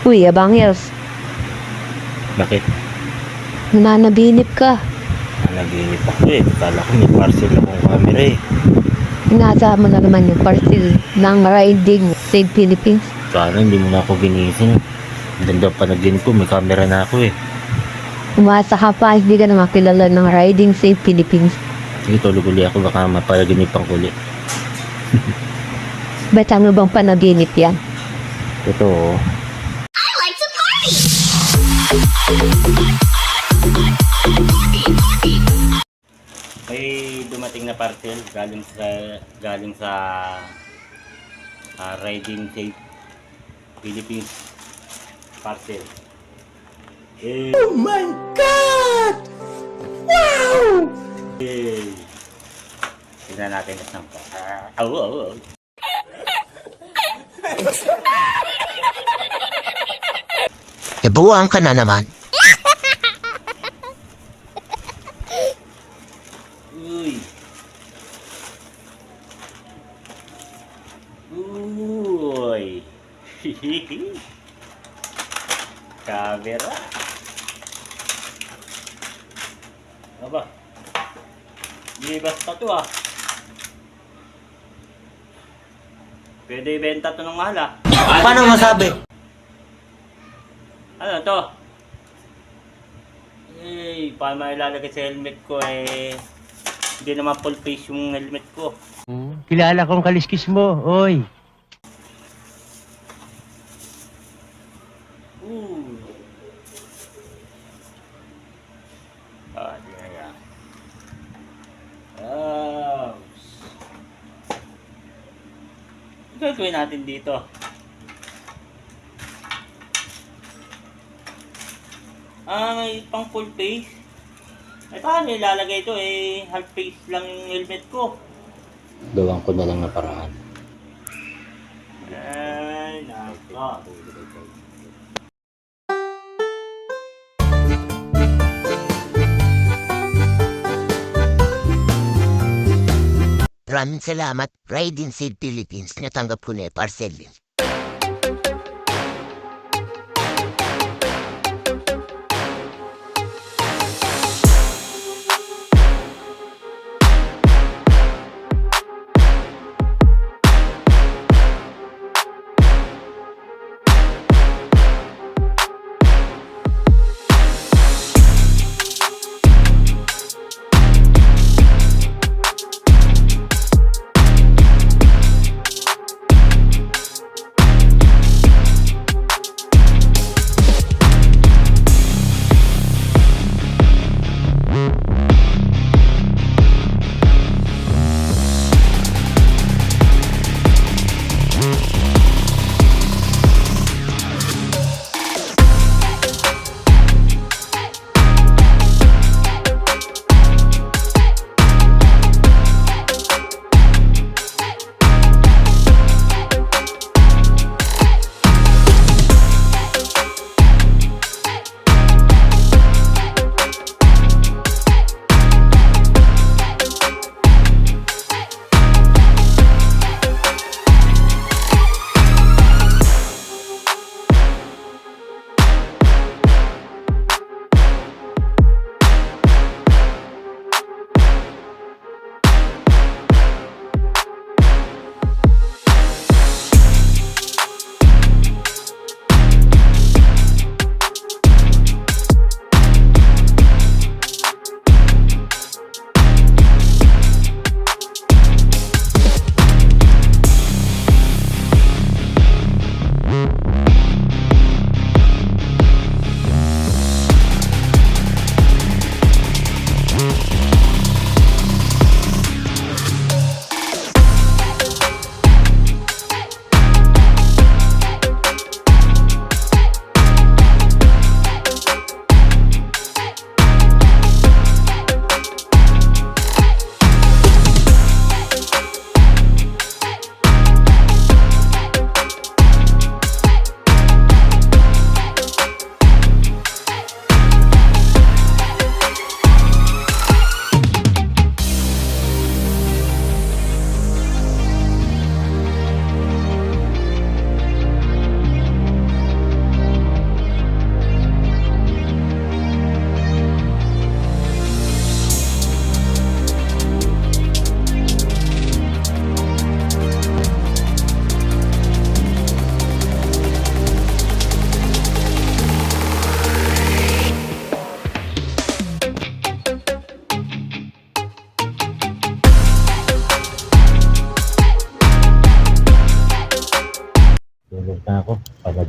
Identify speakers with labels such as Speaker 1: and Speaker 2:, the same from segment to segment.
Speaker 1: Uy, Abangers,
Speaker 2: Bakit?
Speaker 1: nananaginip ka.
Speaker 2: Naginip ako eh. Kala ko may parcel akong camera eh.
Speaker 1: Inaasahan mo na naman yung parcel ng Riding Save Philippines.
Speaker 2: Sana hindi mo na ako ginising. Ganda pa naginip ko. May camera na ako eh.
Speaker 1: Umasa ka pa, hindi ka na makilala ng Riding Save Philippines.
Speaker 2: Sige, tulog uli ako. Baka mapalaginipan ko ulit.
Speaker 1: Ba't ano bang panaginip yan?
Speaker 2: Totoo. May dumating na parcel galing sa Riding Safe Philippines parcel. Oh my God! Wow! Tignan natin at sampa.
Speaker 3: Nabuwang ka na naman.
Speaker 2: Uy. Uy. Camera. Aba. Hindi basta to ah. Pwede ibenta to ng mahal ah.
Speaker 3: Paano masabi?
Speaker 2: Ano to? Eh, paano mailalagay sa helmet ko eh. Hindi naman full face yung helmet ko.
Speaker 4: Kilala kong kaliskis mo, oy.
Speaker 2: Ooh. Ah, di na yan. Ano gagawin natin dito? May pang full face. Ay, paano ilalagay ito eh? Half face lang yung helmet ko. Gawin ko na lang na paraan. Ay, nako.
Speaker 3: Maraming salamat, Riding Safe Philippines. Natanggap ko na yung parcel.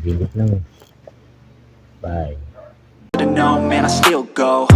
Speaker 5: Gilip lang eh. Bye.
Speaker 6: To know, man, I still go